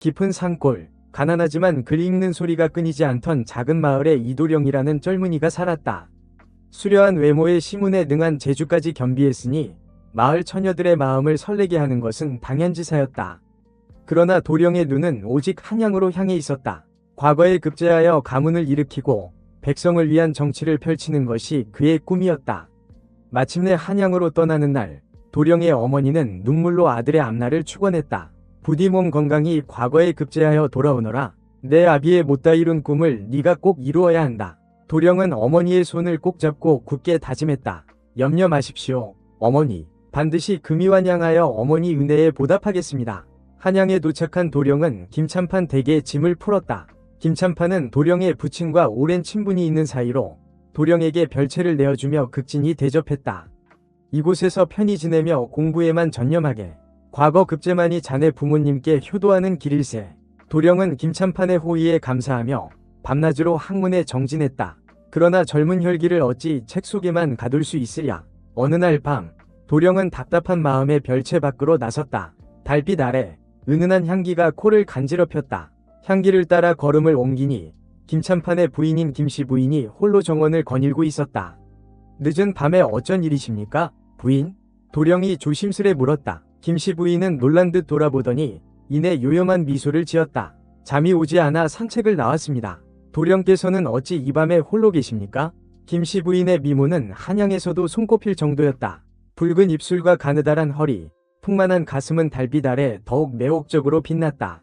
깊은 산골, 가난하지만 글 읽는 소리가 끊이지 않던 작은 마을에 이도령이라는 젊은이가 살았다. 수려한 외모에 시문에 능한 재주까지 겸비했으니 마을 처녀들의 마음을 설레게 하는 것은 당연지사였다. 그러나 도령의 눈은 오직 한양으로 향해 있었다. 과거에 급제하여 가문을 일으키고 백성을 위한 정치를 펼치는 것이 그의 꿈이었다. 마침내 한양으로 떠나는 날, 도령의 어머니는 눈물로 아들의 앞날을 축원했다. 부디 몸 건강히 과거에 급제하여 돌아오너라. 내 아비의 못다 이룬 꿈을 네가 꼭 이루어야 한다. 도령은 어머니의 손을 꼭 잡고 굳게 다짐했다. 염려 마십시오, 어머니. 반드시 금이환양하여 어머니 은혜에 보답하겠습니다. 한양에 도착한 도령은 김참판 댁에 짐을 풀었다. 김참판은 도령의 부친과 오랜 친분이 있는 사이로 도령에게 별채를 내어주며 극진히 대접했다. 이곳에서 편히 지내며 공부에만 전념하게. 과거 급제만이 자네 부모님께 효도하는 길일세. 도령은 김참판의 호의에 감사하며 밤낮으로 학문에 정진했다. 그러나 젊은 혈기를 어찌 책 속에만 가둘 수 있으랴. 어느 날 밤, 도령은 답답한 마음에 별채 밖으로 나섰다. 달빛 아래 은은한 향기가 코를 간지럽혔다. 향기를 따라 걸음을 옮기니 김참판의 부인인 김씨 부인이 홀로 정원을 거닐고 있었다. 늦은 밤에 어쩐 일이십니까, 부인? 도령이 조심스레 물었다. 김씨 부인은 놀란 듯 돌아보더니 이내 요염한 미소를 지었다. 잠이 오지 않아 산책을 나왔습니다. 도령께서는 어찌 이 밤에 홀로 계십니까? 김씨 부인의 미모는 한양에서도 손꼽힐 정도였다. 붉은 입술과 가느다란 허리, 풍만한 가슴은 달빛 아래 더욱 매혹적으로 빛났다.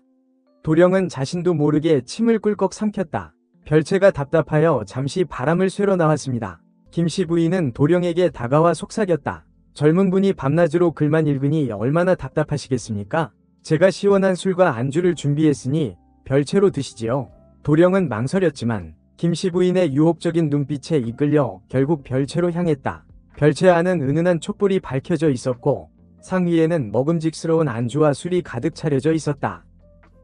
도령은 자신도 모르게 침을 꿀꺽 삼켰다. 별채가 답답하여 잠시 바람을 쐬러 나왔습니다. 김씨 부인은 도령에게 다가와 속삭였다. 젊은 분이 밤낮으로 글만 읽으니 얼마나 답답하시겠습니까? 제가 시원한 술과 안주를 준비했으니 별채로 드시지요. 도령은 망설였지만 김씨 부인의 유혹적인 눈빛에 이끌려 결국 별채로 향했다. 별채 안은 은은한 촛불이 밝혀져 있었고 상위에는 먹음직스러운 안주와 술이 가득 차려져 있었다.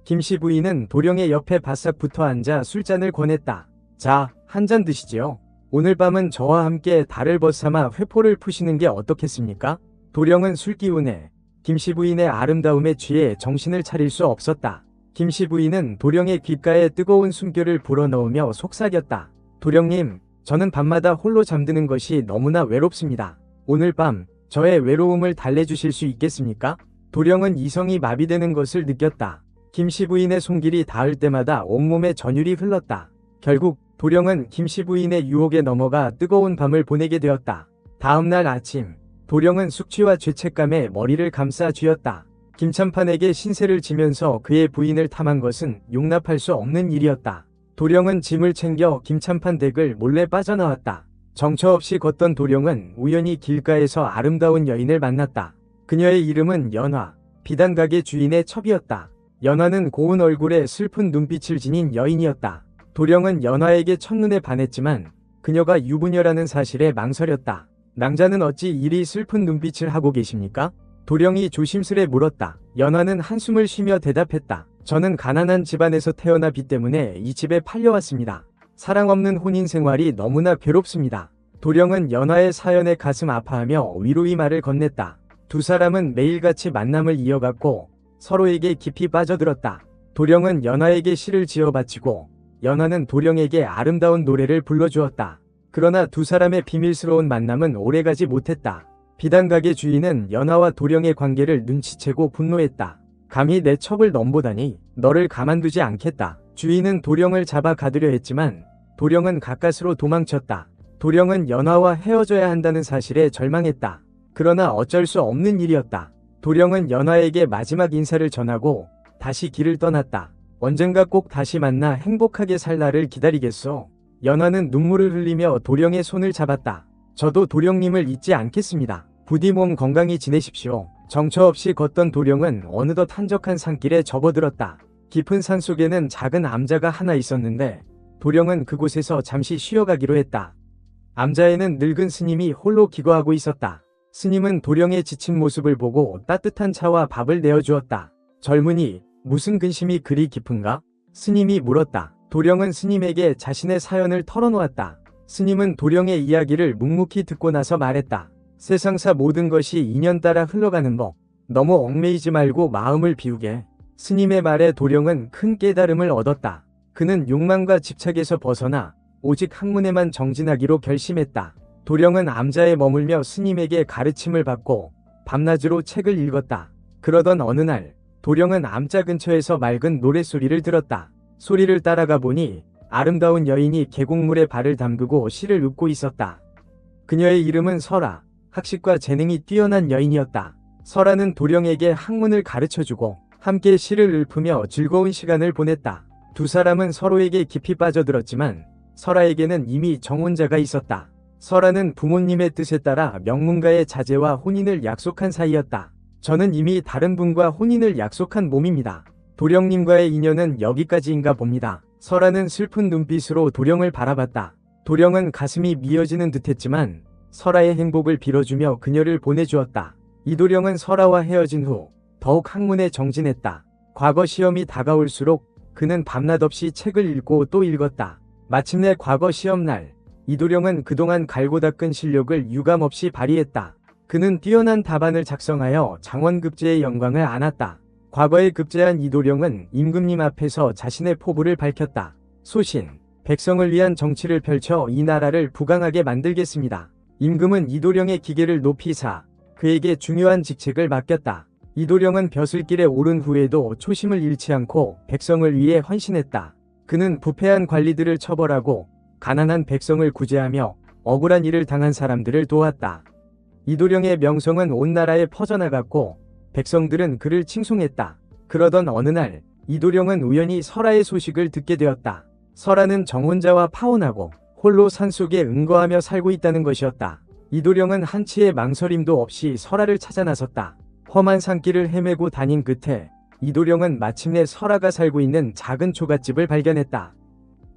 김씨 부인은 도령의 옆에 바싹 붙어 앉아 술잔을 권했다. 자, 한 잔 드시지요. 오늘 밤은 저와 함께 달을 벗삼아 회포를 푸시는 게 어떻겠습니까? 도령은 술기운에 김씨 부인의 아름다움에 취해 정신을 차릴 수 없었다. 김씨 부인은 도령의 귓가에 뜨거운 숨결을 불어넣으며 속삭였다. 도령님, 저는 밤마다 홀로 잠드는 것이 너무나 외롭습니다. 오늘 밤 저의 외로움을 달래주실 수 있겠습니까? 도령은 이성이 마비되는 것을 느꼈다. 김씨 부인의 손길이 닿을 때마다 온몸에 전율이 흘렀다. 결국 도령은 김씨 부인의 유혹에 넘어가 뜨거운 밤을 보내게 되었다. 다음날 아침, 도령은 숙취와 죄책감에 머리를 감싸 쥐었다. 김참판에게 신세를 지면서 그의 부인을 탐한 것은 용납할 수 없는 일이었다. 도령은 짐을 챙겨 김참판 댁을 몰래 빠져나왔다. 정처 없이 걷던 도령은 우연히 길가에서 아름다운 여인을 만났다. 그녀의 이름은 연화, 비단가게 주인의 첩이었다. 연화는 고운 얼굴에 슬픈 눈빛을 지닌 여인이었다. 도령은 연화에게 첫눈에 반했지만 그녀가 유부녀라는 사실에 망설였다. 낭자는 어찌 이리 슬픈 눈빛을 하고 계십니까? 도령이 조심스레 물었다. 연화는 한숨을 쉬며 대답했다. 저는 가난한 집안에서 태어나기 때문에 이 집에 팔려왔습니다. 사랑 없는 혼인 생활이 너무나 괴롭습니다. 도령은 연화의 사연에 가슴 아파하며 위로의 말을 건넸다. 두 사람은 매일같이 만남을 이어갔고 서로에게 깊이 빠져들었다. 도령은 연화에게 시를 지어 바치고 연화는 도령에게 아름다운 노래를 불러주었다. 그러나 두 사람의 비밀스러운 만남은 오래가지 못했다. 비단가게 주인은 연화와 도령의 관계를 눈치채고 분노했다. 감히 내 첩을 넘보다니 너를 가만두지 않겠다. 주인은 도령을 잡아 가두려 했지만 도령은 가까스로 도망쳤다. 도령은 연화와 헤어져야 한다는 사실에 절망했다. 그러나 어쩔 수 없는 일이었다. 도령은 연화에게 마지막 인사를 전하고 다시 길을 떠났다. 언젠가 꼭 다시 만나 행복하게 살 날을 기다리겠소. 연화는 눈물을 흘리며 도령의 손을 잡았다. 저도 도령님을 잊지 않겠습니다. 부디 몸 건강히 지내십시오. 정처 없이 걷던 도령은 어느덧 한적한 산길에 접어들었다. 깊은 산속에는 작은 암자가 하나 있었는데 도령은 그곳에서 잠시 쉬어가기로 했다. 암자에는 늙은 스님이 홀로 기거하고 있었다. 스님은 도령의 지친 모습을 보고 따뜻한 차와 밥을 내어주었다. 젊은이, 무슨 근심이 그리 깊은가? 스님이 물었다. 도령은 스님에게 자신의 사연을 털어놓았다. 스님은 도령의 이야기를 묵묵히 듣고 나서 말했다. 세상사 모든 것이 인연 따라 흘러가는 법. 너무 얽매이지 말고 마음을 비우게. 스님의 말에 도령은 큰 깨달음을 얻었다. 그는 욕망과 집착에서 벗어나 오직 학문에만 정진하기로 결심했다. 도령은 암자에 머물며 스님에게 가르침을 받고 밤낮으로 책을 읽었다. 그러던 어느 날 도령은 암자 근처에서 맑은 노랫소리를 들었다. 소리를 따라가 보니 아름다운 여인이 계곡물에 발을 담그고 시를 읊고 있었다. 그녀의 이름은 설아, 학식과 재능이 뛰어난 여인이었다. 설아는 도령에게 학문을 가르쳐주고 함께 시를 읊으며 즐거운 시간을 보냈다. 두 사람은 서로에게 깊이 빠져들었지만 설아에게는 이미 정혼자가 있었다. 설아는 부모님의 뜻에 따라 명문가의 자제와 혼인을 약속한 사이였다. 저는 이미 다른 분과 혼인을 약속한 몸입니다. 도령님과의 인연은 여기까지인가 봅니다. 설아는 슬픈 눈빛으로 도령을 바라봤다. 도령은 가슴이 미어지는 듯했지만 설아의 행복을 빌어주며 그녀를 보내주었다. 이도령은 설아와 헤어진 후 더욱 학문에 정진했다. 과거 시험이 다가올수록 그는 밤낮 없이 책을 읽고 또 읽었다. 마침내 과거 시험날, 이도령은 그동안 갈고 닦은 실력을 유감없이 발휘했다. 그는 뛰어난 답안을 작성하여 장원급제의 영광을 안았다. 과거에 급제한 이도령은 임금님 앞에서 자신의 포부를 밝혔다. 소신, 백성을 위한 정치를 펼쳐 이 나라를 부강하게 만들겠습니다. 임금은 이도령의 기계를 높이 사 그에게 중요한 직책을 맡겼다. 이도령은 벼슬길에 오른 후에도 초심을 잃지 않고 백성을 위해 헌신했다. 그는 부패한 관리들을 처벌하고 가난한 백성을 구제하며 억울한 일을 당한 사람들을 도왔다. 이도령의 명성은 온 나라에 퍼져나갔고 백성들은 그를 칭송했다. 그러던 어느 날 이도령은 우연히 설아의 소식을 듣게 되었다. 설아는 정혼자와 파혼하고 홀로 산속에 은거하며 살고 있다는 것이었다. 이도령은 한치의 망설임도 없이 설아를 찾아 나섰다. 험한 산길을 헤매고 다닌 끝에 이도령은 마침내 설아가 살고 있는 작은 초가집을 발견했다.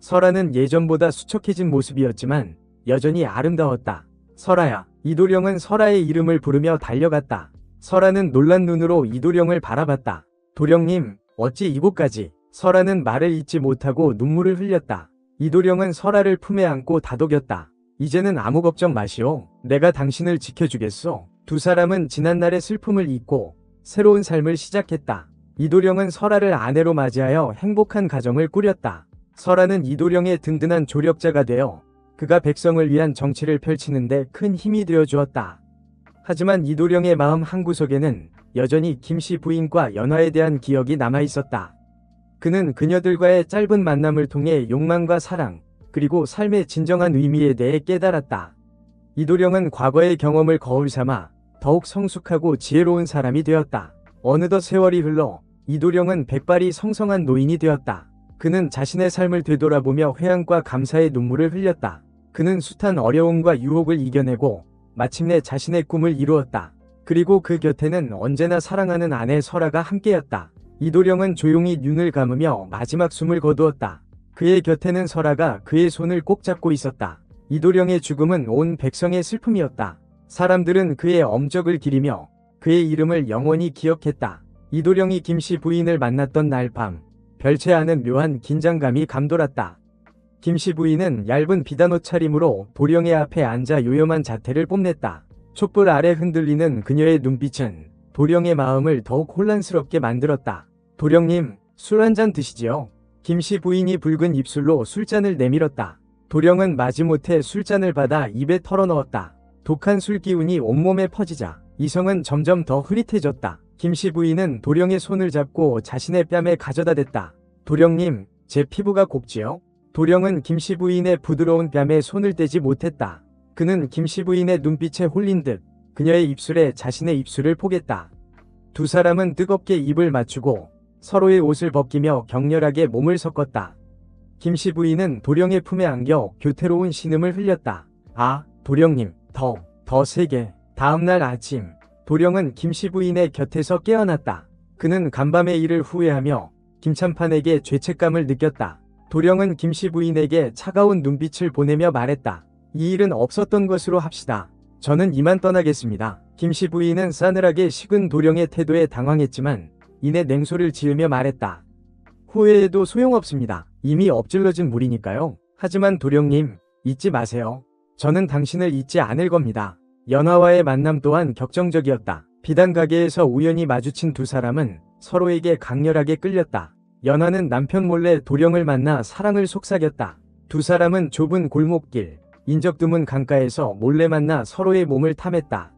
설아는 예전보다 수척해진 모습이었지만 여전히 아름다웠다. 설아야. 이도령은 설아의 이름을 부르며 달려갔다. 설아는 놀란 눈으로 이도령을 바라봤다. 도령님, 어찌 이곳까지? 설아는 말을 잇지 못하고 눈물을 흘렸다. 이도령은 설아를 품에 안고 다독였다. 이제는 아무 걱정 마시오. 내가 당신을 지켜주겠소. 두 사람은 지난날의 슬픔을 잊고 새로운 삶을 시작했다. 이도령은 설아를 아내로 맞이하여 행복한 가정을 꾸렸다. 설아는 이도령의 든든한 조력자가 되어 그가 백성을 위한 정치를 펼치는데 큰 힘이 되어 주었다. 하지만 이도령의 마음 한구석에는 여전히 김씨 부인과 연화에 대한 기억이 남아 있었다. 그는 그녀들과의 짧은 만남을 통해 욕망과 사랑, 그리고 삶의 진정한 의미에 대해 깨달았다. 이도령은 과거의 경험을 거울 삼아 더욱 성숙하고 지혜로운 사람이 되었다. 어느덧 세월이 흘러 이도령은 백발이 성성한 노인이 되었다. 그는 자신의 삶을 되돌아보며 회한과 감사의 눈물을 흘렸다. 그는 숱한 어려움과 유혹을 이겨내고 마침내 자신의 꿈을 이루었다. 그리고 그 곁에는 언제나 사랑하는 아내 설아가 함께였다. 이도령은 조용히 눈을 감으며 마지막 숨을 거두었다. 그의 곁에는 설아가 그의 손을 꼭 잡고 있었다. 이도령의 죽음은 온 백성의 슬픔이었다. 사람들은 그의 엄적을 기리며 그의 이름을 영원히 기억했다. 이도령이 김씨 부인을 만났던 날 밤, 별채 않은 묘한 긴장감이 감돌았다. 김씨 부인은 얇은 비단 옷차림으로 도령의 앞에 앉아 요염한 자태를 뽐냈다. 촛불 아래 흔들리는 그녀의 눈빛은 도령의 마음을 더욱 혼란스럽게 만들었다. 도령님, 술 한잔 드시지요? 김씨 부인이 붉은 입술로 술잔을 내밀었다. 도령은 마지못해 술잔을 받아 입에 털어넣었다. 독한 술기운이 온몸에 퍼지자 이성은 점점 더 흐릿해졌다. 김씨 부인은 도령의 손을 잡고 자신의 뺨에 가져다 댔다. 도령님, 제 피부가 곱지요? 도령은 김씨 부인의 부드러운 뺨에 손을 떼지 못했다. 그는 김씨 부인의 눈빛에 홀린 듯 그녀의 입술에 자신의 입술을 포겠다. 두 사람은 뜨겁게 입을 맞추고 서로의 옷을 벗기며 격렬하게 몸을 섞었다. 김씨 부인은 도령의 품에 안겨 교태로운 신음을 흘렸다. 아, 도령님, 더 세게. 다음날 아침, 도령은 김씨 부인의 곁에서 깨어났다. 그는 간밤의 일을 후회하며 김참판에게 죄책감을 느꼈다. 도령은 김씨 부인에게 차가운 눈빛을 보내며 말했다. 이 일은 없었던 것으로 합시다. 저는 이만 떠나겠습니다. 김씨 부인은 싸늘하게 식은 도령의 태도에 당황했지만 이내 냉소를 지으며 말했다. 후회해도 소용없습니다. 이미 엎질러진 물이니까요. 하지만 도령님, 잊지 마세요. 저는 당신을 잊지 않을 겁니다. 연화와의 만남 또한 격정적이었다. 비단 가게에서 우연히 마주친 두 사람은 서로에게 강렬하게 끌렸다. 연하는 남편 몰래 도령을 만나 사랑을 속삭였다. 두 사람은 좁은 골목길, 인적 드문 강가에서 몰래 만나 서로의 몸을 탐했다.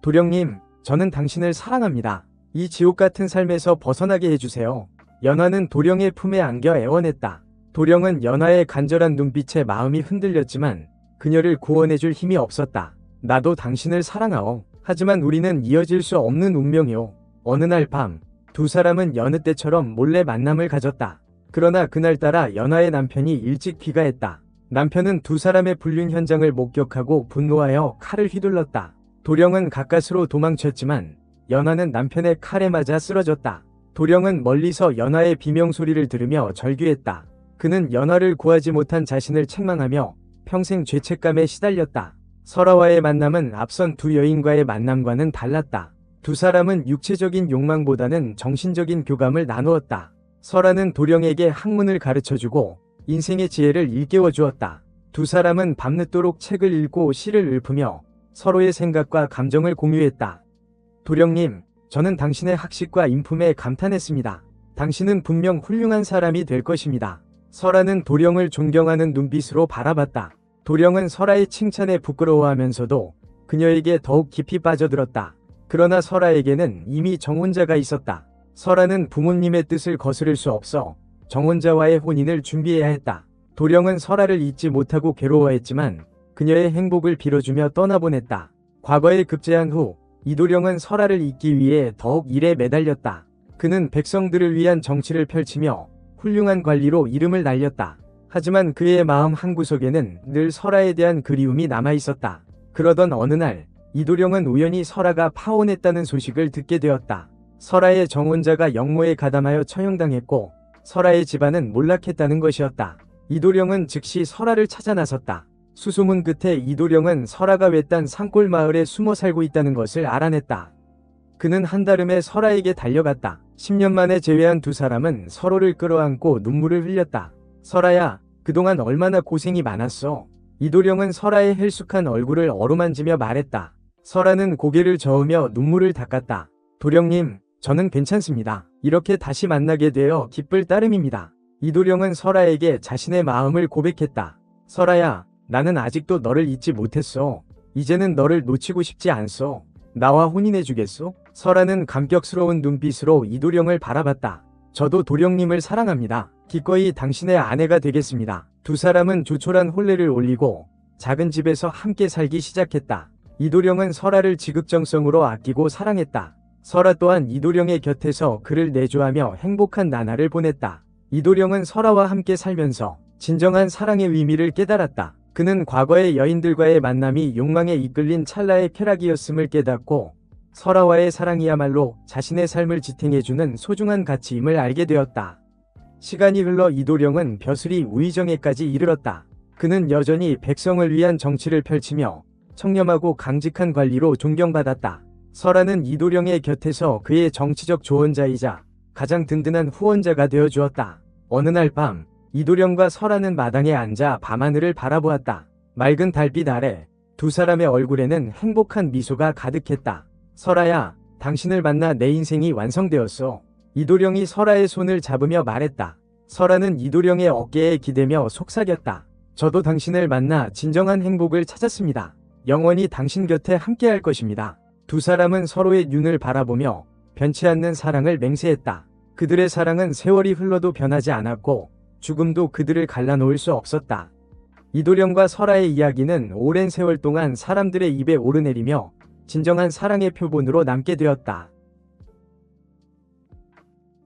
도령님, 저는 당신을 사랑합니다. 이 지옥 같은 삶에서 벗어나게 해주세요. 연하는 도령의 품에 안겨 애원했다. 도령은 연하의 간절한 눈빛에 마음이 흔들렸지만 그녀를 구원해줄 힘이 없었다. 나도 당신을 사랑하오. 하지만 우리는 이어질 수 없는 운명이오. 어느 날 밤, 두 사람은 여느 때처럼 몰래 만남을 가졌다. 그러나 그날따라 연하의 남편이 일찍 귀가했다. 남편은 두 사람의 불륜 현장을 목격하고 분노하여 칼을 휘둘렀다. 도령은 가까스로 도망쳤지만 연하는 남편의 칼에 맞아 쓰러졌다. 도령은 멀리서 연하의 비명소리를 들으며 절규했다. 그는 연하를 구하지 못한 자신을 책망하며 평생 죄책감에 시달렸다. 설아와의 만남은 앞선 두 여인과의 만남과는 달랐다. 두 사람은 육체적인 욕망보다는 정신적인 교감을 나누었다. 설아는 도령에게 학문을 가르쳐주고 인생의 지혜를 일깨워 주었다. 두 사람은 밤늦도록 책을 읽고 시를 읊으며 서로의 생각과 감정을 공유했다. 도령님, 저는 당신의 학식과 인품에 감탄했습니다. 당신은 분명 훌륭한 사람이 될 것입니다. 설아는 도령을 존경하는 눈빛으로 바라봤다. 도령은 설아의 칭찬에 부끄러워하면서도 그녀에게 더욱 깊이 빠져들었다. 그러나 설아에게는 이미 정혼자가 있었다. 설아는 부모님의 뜻을 거스를 수 없어 정혼자와의 혼인을 준비해야 했다. 도령은 설아를 잊지 못하고 괴로워했지만 그녀의 행복을 빌어주며 떠나보냈다. 과거에 급제한 후 이도령은 설아를 잊기 위해 더욱 일에 매달렸다. 그는 백성들을 위한 정치를 펼치며 훌륭한 관리로 이름을 날렸다. 하지만 그의 마음 한구석에는 늘 설아에 대한 그리움이 남아있었다. 그러던 어느 날 이도령은 우연히 설아가 파혼했다는 소식을 듣게 되었다. 설아의 정혼자가 영모에 가담하여 처형당했고 설아의 집안은 몰락했다는 것이었다. 이도령은 즉시 설아를 찾아 나섰다. 수소문 끝에 이도령은 설아가 외딴 산골 마을에 숨어 살고 있다는 것을 알아냈다. 그는 한달음에 설아에게 달려갔다. 10년 만에 재회한 두 사람은 서로를 끌어안고 눈물을 흘렸다. 설아야, 그동안 얼마나 고생이 많았어. 이도령은 설아의 헬쑥한 얼굴을 어루만지며 말했다. 설아는 고개를 저으며 눈물을 닦았다. 도령님, 저는 괜찮습니다. 이렇게 다시 만나게 되어 기쁠 따름입니다. 이도령은 설아에게 자신의 마음을 고백했다. 설아야, 나는 아직도 너를 잊지 못했어. 이제는 너를 놓치고 싶지 않소. 나와 혼인해주겠소? 설아는 감격스러운 눈빛으로 이도령을 바라봤다. 저도 도령님을 사랑합니다. 기꺼이 당신의 아내가 되겠습니다. 두 사람은 조촐한 혼례를 올리고 작은 집에서 함께 살기 시작했다. 이도령은 설아를 지극정성으로 아끼고 사랑했다. 설아 또한 이도령의 곁에서 그를 내조하며 행복한 나날을 보냈다. 이도령은 설아와 함께 살면서 진정한 사랑의 의미를 깨달았다. 그는 과거의 여인들과의 만남이 욕망에 이끌린 찰나의 쾌락이었음을 깨닫고 설아와의 사랑이야말로 자신의 삶을 지탱해주는 소중한 가치임을 알게 되었다. 시간이 흘러 이도령은 벼슬이 우의정에까지 이르렀다. 그는 여전히 백성을 위한 정치를 펼치며 청렴하고 강직한 관리로 존경받았다. 설아는 이도령의 곁에서 그의 정치적 조언자이자 가장 든든한 후원자가 되어주었다. 어느 날 밤, 이도령과 설아는 마당에 앉아 밤하늘을 바라보았다. 맑은 달빛 아래 두 사람의 얼굴에는 행복한 미소가 가득했다. 설아야, 당신을 만나 내 인생이 완성되었어. 이도령이 설아의 손을 잡으며 말했다. 설아는 이도령의 어깨에 기대며 속삭였다. 저도 당신을 만나 진정한 행복을 찾았습니다. 영원히 당신 곁에 함께할 것입니다. 두 사람은 서로의 눈을 바라보며 변치 않는 사랑을 맹세했다. 그들의 사랑은 세월이 흘러도 변하지 않았고 죽음도 그들을 갈라놓을 수 없었다. 이도령과 설아의 이야기는 오랜 세월 동안 사람들의 입에 오르내리며 진정한 사랑의 표본으로 남게 되었다.